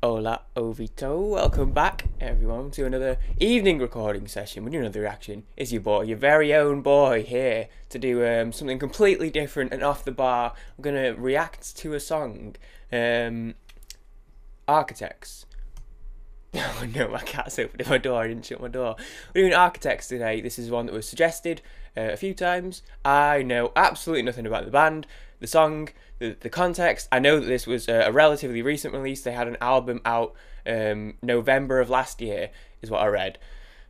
Hola Ovito, welcome back everyone to another evening recording session. We're doing another reaction. It's your boy, your very own boy here to do something completely different and off the bar. I'm going to react to a song, Architects. Oh no, my cat's opened my door, I didn't shut my door. We're doing Architects today. This is one that was suggested a few times. I know absolutely nothing about the band, the song, the context. I know that this was a relatively recent release. They had an album out November of last year, is what I read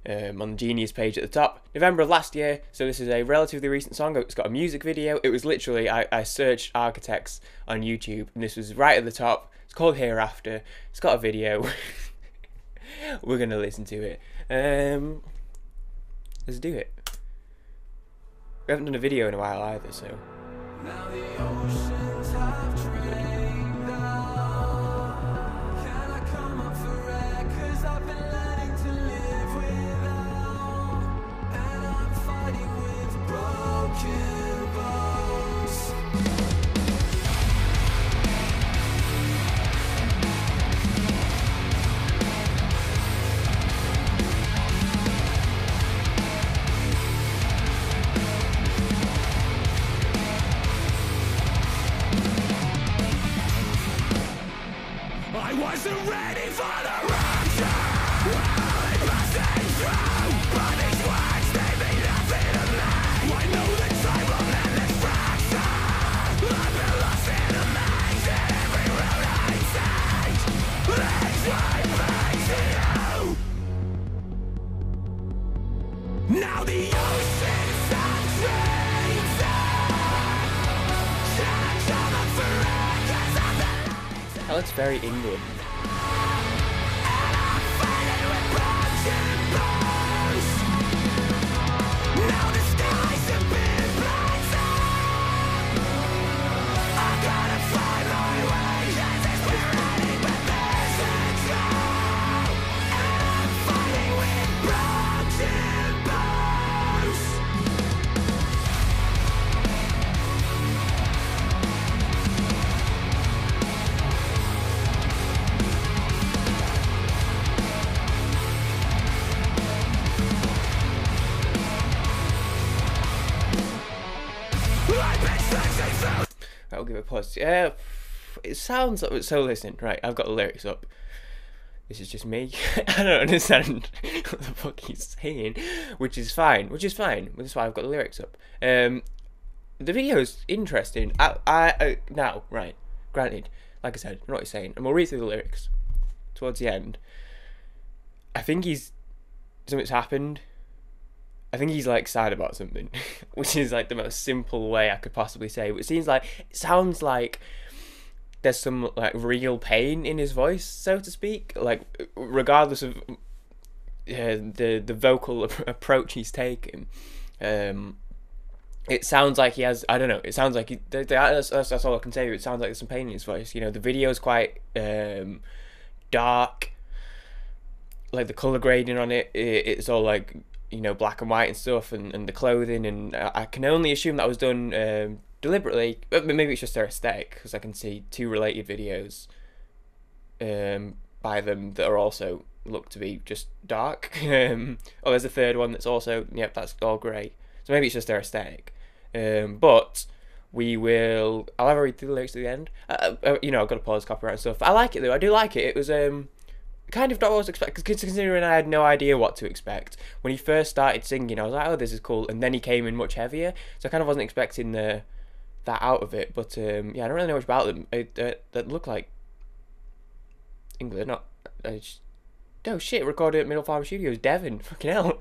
on the Genius page at the top. November of last year, so this is a relatively recent song. It's got a music video. It was literally, I searched Architects on YouTube, and this was right at the top. It's called Hereafter. It's got a video. We're going to listen to it. Let's do it. We haven't done a video in a while either, so... Now the oceans have drained out. Can I come up for air? 'Cause I've been learning to live without. And I'm fighting with broken bones. I wasn't ready for the rapture. Only passing through, but these words they mean nothing to me. I know that time will mend this fracture. I've been lost in a maze in every road I take. These right face you. Now the oceans have changed. Can't come up for air 'cause I've been. That looks very England. Now the skies have been blinded. I gotta find my way as it's burning, but there's a cloud. And I'm fighting with broken bones. I've been searching through. I'll give it a pause. Yeah, it sounds like... So listen, right, I've got the lyrics up. This is just me. I don't understand what the fuck he's saying, which is fine. That's why I've got the lyrics up. The video's interesting. Now, right, granted, like I said, I know what he's saying, and we'll read through the lyrics towards the end. I think something's happened. I think he's like sad about something, which is like the most simple way I could possibly say. But it sounds like there's some like real pain in his voice, so to speak. Like regardless of the vocal approach he's taken, it sounds like he has. I don't know. It sounds like that's all I can say. It sounds like there's some pain in his voice. You know, the video's quite dark. Like the color grading on it, it's all like, you know, black and white and stuff, and the clothing, and I can only assume that was done deliberately, but maybe it's just their aesthetic, because I can see two related videos by them that are also look to be just dark. Oh, there's a third one that's also, yep, that's all grey, so maybe it's just their aesthetic. But I'll have a read through the lyrics at the end. You know, I've got to pause copyright and stuff. I like it though, I do like it. It was kind of not what I was expecting, considering I had no idea what to expect. When he first started singing, I was like, oh, this is cool, and then he came in much heavier, so I kind of wasn't expecting that out of it. But yeah, I don't really know much about them. That look like England, not... oh shit, recorded at Middle Farm Studios, Devon, fucking hell.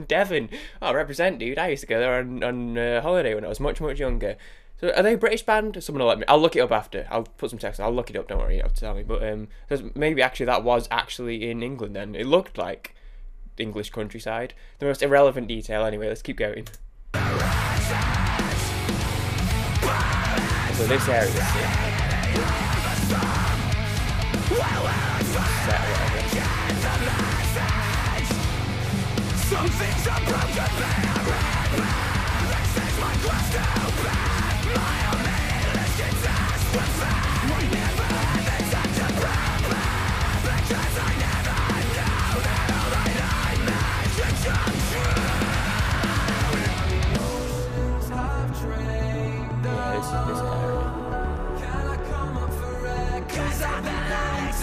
Devon, oh, represent, dude. I used to go there on holiday when I was much younger. So are they a British band? Someone will let me. I'll look it up after. I'll put some text. I'll look it up. Don't worry, you don't have to tell me. But maybe actually that was actually in England. Then it looked like English countryside. The most irrelevant detail. Anyway, let's keep going. So this area. Some things are broken. This is my quest to open my own.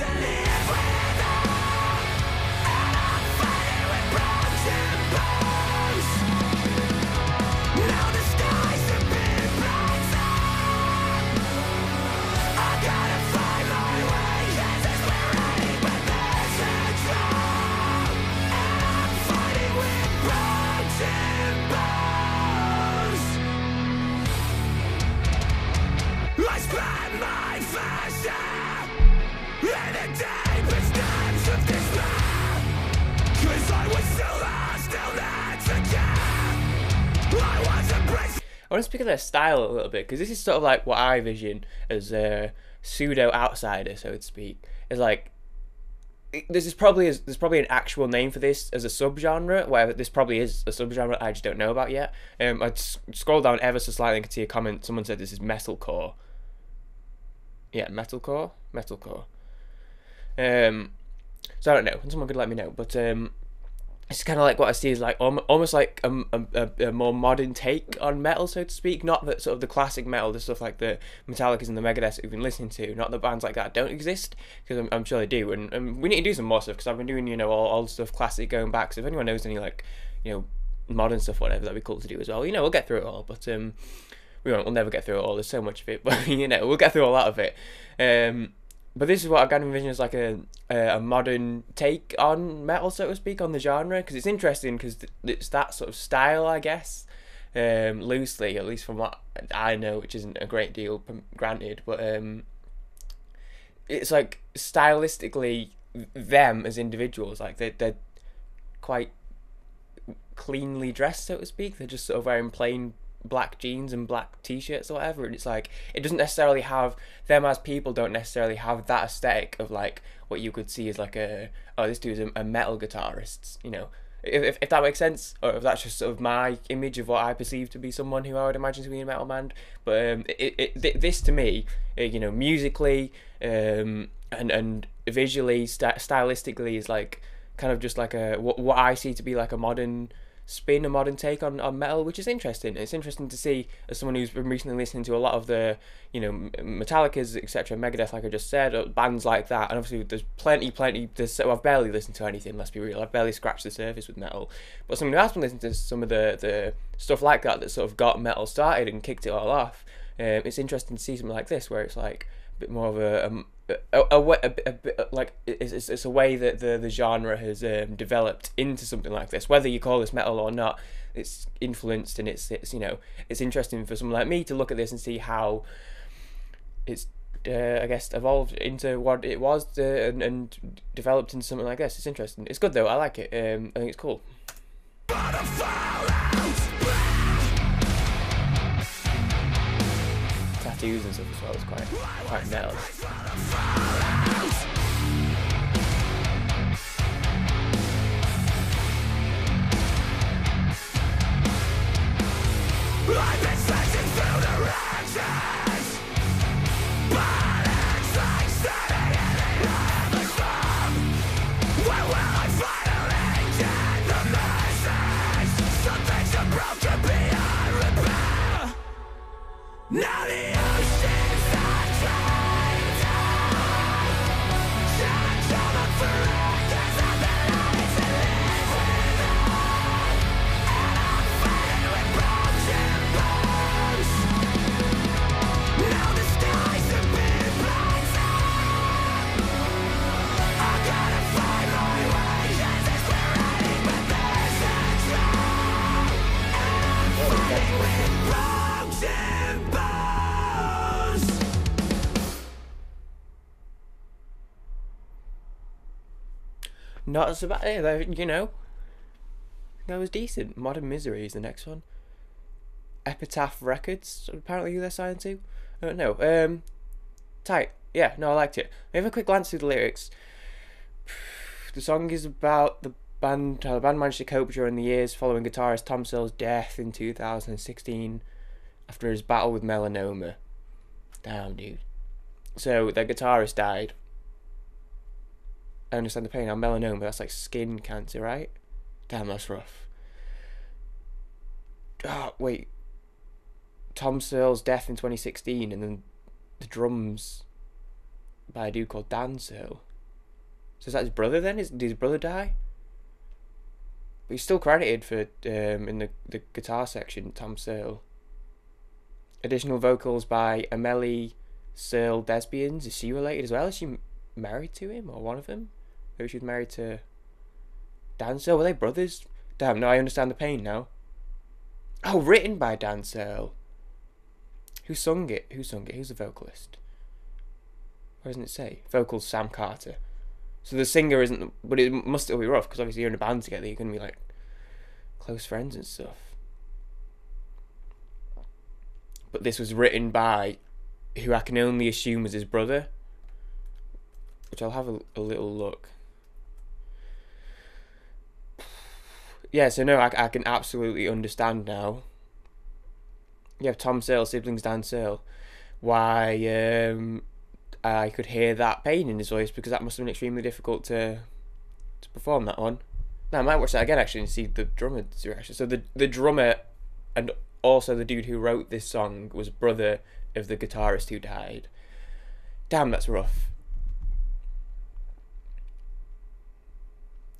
to live without, and I'm fighting with broken bones. Now the skies have been brighter. I gotta find my way, yes, it's we're but there's a drought, and I'm fighting with broken bones. I spent my first year in the deepest depths of despair, 'cause I was still lost, still there to care. I was embraced. I want to speak of their style a little bit, because this is sort of like what I vision as a pseudo outsider, so to speak. It's like there's probably an actual name for this as a subgenre. Where this probably is a subgenre I just don't know about yet. I scrolled down ever so slightly and could see a comment. Someone said this is metalcore. Yeah, metalcore. So I don't know. Someone could let me know, but it's kind of like what I see is like almost like a more modern take on metal, so to speak. Not that sort of the classic metal, the stuff like the Metallicas and the Megadeths that we've been listening to. Not that bands like that don't exist, because I'm sure they do. And we need to do some more stuff, because I've been doing, you know, all stuff classic going back. So if anyone knows any, like, you know, modern stuff, whatever, that'd be cool to do as well. You know, we'll get through it all, but we'll never get through it all. There's so much of it, but you know, we'll get through a lot of it. But this is what I kind of envision as like a modern take on metal, so to speak, on the genre, because it's interesting because it's that sort of style, I guess, loosely, at least from what I know, which isn't a great deal, granted, but it's like stylistically them as individuals, like they're quite cleanly dressed, so to speak. They're just sort of wearing plain black jeans and black t-shirts or whatever, and it's like it doesn't necessarily have them as people don't necessarily have that aesthetic of like what you could see as like this dude's a metal guitarist, you know, if that makes sense, or if that's just sort of my image of what I perceive to be someone who I would imagine to be a metal band. But this to me, you know, musically and visually, stylistically, is like kind of just like what I see to be like a modern spin, a modern take on metal, which is interesting. It's interesting to see, as someone who's been recently listening to a lot of the, you know, Metallicas, etc., Megadeth, like I just said, or bands like that, and obviously there's plenty, I've barely listened to anything, let's be real, I've barely scratched the surface with metal, but someone who has been listening to some of the stuff like that sort of got metal started and kicked it all off, it's interesting to see something like this, where it's like a bit more of it's a way that the genre has developed into something like this. Whether you call this metal or not, it's influenced, and it's you know, it's interesting for someone like me to look at this and see how it's I guess evolved into what it was and developed into something like this. It's interesting. It's good though. I like it. I think it's cool. Tattoos and stuff as well. It's quite metal. I've been searching through directions, but it's like standing in the eye of a storm. Where will I finally get the message? Some things are broken beyond repair. Now the oceans are trying to come up for air, 'cause I've been learning to live without, and I'm fighting with broken bones. Now the skies have been brighter. I gotta find my way, yes, it's we're but there's a drought, and I'm fighting with broken bones. Not so bad, you know. That was decent. Modern Misery is the next one. Epitaph Records, apparently who they're signed to. I don't know. Tight. Yeah, no, I liked it. We have a quick glance through the lyrics. The song is about the band, how the band managed to cope during the years following guitarist Tom Sill's death in 2016 after his battle with melanoma. Damn, dude. So their guitarist died. I understand the pain. Now, melanoma, that's like skin cancer, right? Damn, that's rough. Oh, wait. Tom Searle's death in 2016, and then the drums by a dude called Dan Searle. So is that his brother then? Did his brother die? But he's still credited for in the guitar section, Tom Searle. Additional vocals by Amelie Searle Desbians. Is she related as well? Is she married to him or one of them? Maybe she was married to Dan Searle. Were they brothers? Damn, no, I understand the pain now. Oh, written by Dan Searle. Who sung it? Who's the vocalist? Where doesn't it say? Vocals Sam Carter. So the singer isn't, but it must still be rough because obviously you're in a band together. You're gonna be like close friends and stuff. But this was written by who I can only assume was his brother, which I'll have a little look. Yeah, so no, I can absolutely understand now. You have Tom Searle, siblings Dan Searle. Why I could hear that pain in his voice, because that must have been extremely difficult to perform that one. Now I might watch that again actually and see the drummer's reaction. So the drummer and also the dude who wrote this song was brother of the guitarist who died. Damn, that's rough.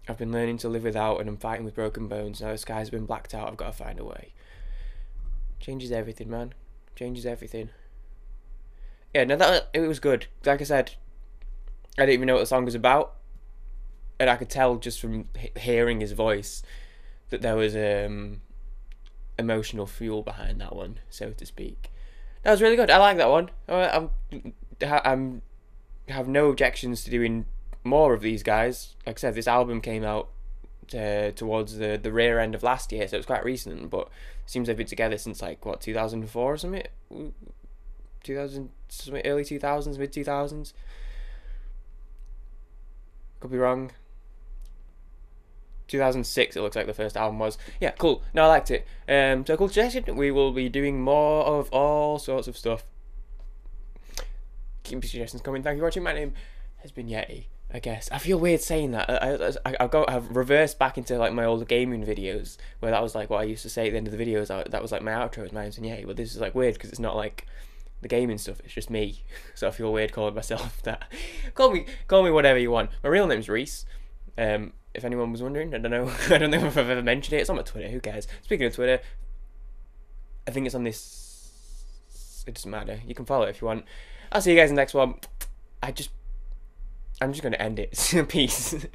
I've been learning to live without and I'm fighting with broken bones. Now the sky's been blacked out, I've got to find a way. Changes everything, man. Changes everything. Yeah, no, it was good. Like I said, I didn't even know what the song was about. And I could tell just from hearing his voice that there was emotional fuel behind that one, so to speak. That was really good. I like that one. I have no objections to doing more of these guys. Like I said, this album came out towards the rear end of last year, so it's quite recent, but it seems they've been together since like what, 2004 or something? 2000, something, early 2000s, mid 2000s. Could be wrong. 2006 it looks like the first album was. Yeah, cool. No, I liked it. So cool suggestion. We will be doing more of all sorts of stuff. Keep your suggestions coming. Thank you for watching. My name has been Yeti, I guess. I feel weird saying that. I've reversed back into like my old gaming videos where that was like what I used to say at the end of the videos. That was like my outro. My name's been Yeti, but this is like weird because it's not like the gaming stuff. It's just me. So I feel weird calling myself that. Call me whatever you want. My real name's Reese. If anyone was wondering, I don't know. I don't know if I've ever mentioned it. It's on my Twitter. Who cares? Speaking of Twitter, I think it's on this. It doesn't matter. You can follow it if you want. I'll see you guys in the next one. I'm just going to end it. Peace.